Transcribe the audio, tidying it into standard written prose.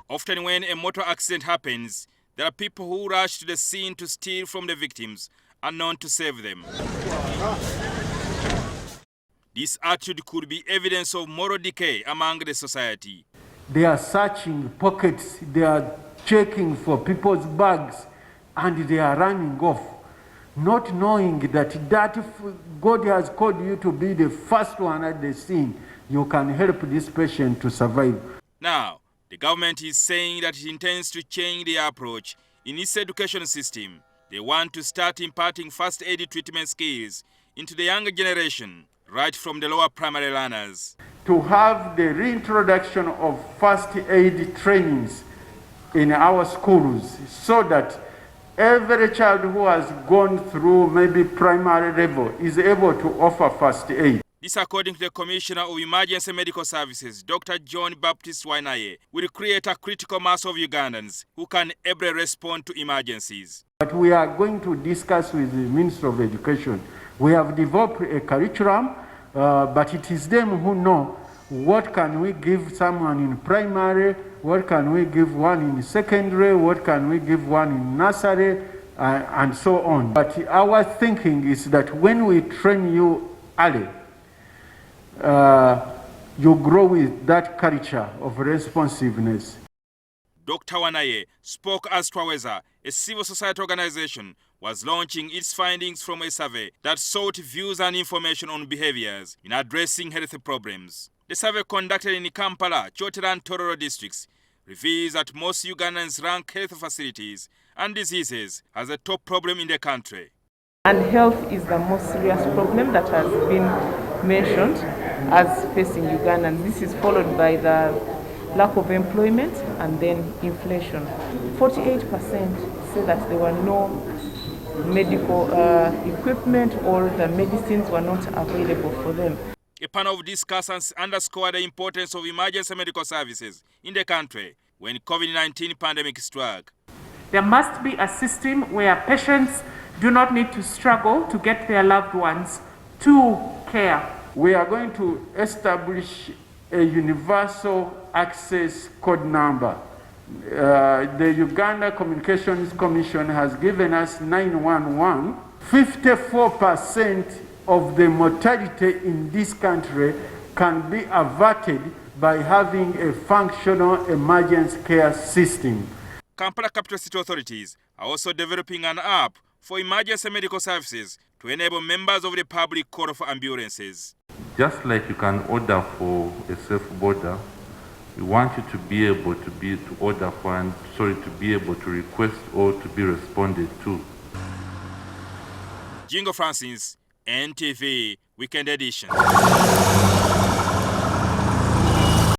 Often when a motor accident happens, there are people who rush to the scene to steal from the victims, unknown to save them. This attitude could be evidence of moral decay among the society. They are searching pockets, they are checking for people's bags, and they are running off, not knowing that if God has called you to be the first one at the scene, you can help this patient to survive. Now, the government is saying that it intends to change their approach in its education system. They want to start imparting first aid treatment skills into the younger generation, right from the lower primary learners. To have the reintroduction of first aid trainings in our schools so that every child who has gone through maybe primary level is able to offer first aid. This, according to the Commissioner of Emergency Medical Services, Dr John Baptist Wanaiye, will create a critical mass of Ugandans who can ably respond to emergencies. But we are going to discuss with the Ministry of Education. We have developed a curriculum, but it is them who know what can we give someone in primary, what can we give one in secondary, what can we give one in nursery, and so on. But our thinking is that when we train you early, you grow with that culture of responsiveness. Dr Wanaiye spoke as Twaweza, a civil society organization, was launching its findings from a survey that sought views and information on behaviors in addressing health problems. The survey conducted in Kampala, Chotera and Tororo districts reveals that most Ugandans rank health facilities and diseases as a top problem in the country. And health is the most serious problem that has been mentioned as facing Ugandans. This is followed by the lack of employment and then inflation. 48% say that there were no medical equipment or the medicines were not available for them. A panel of discussants underscored the importance of emergency medical services in the country when COVID-19 pandemic struck. There must be a system where patients do not need to struggle to get their loved ones to care. We are going to establish a universal access code number. The Uganda Communications Commission has given us 911. 54% of the mortality in this country can be averted by having a functional emergency care system. Kampala Capital City authorities are also developing an app for emergency medical services to enable members of the public call for ambulances. Just like you can order for a safe border, we want you to be able to be able to request or to be responded to. Jingo Francis, NTV Weekend Edition.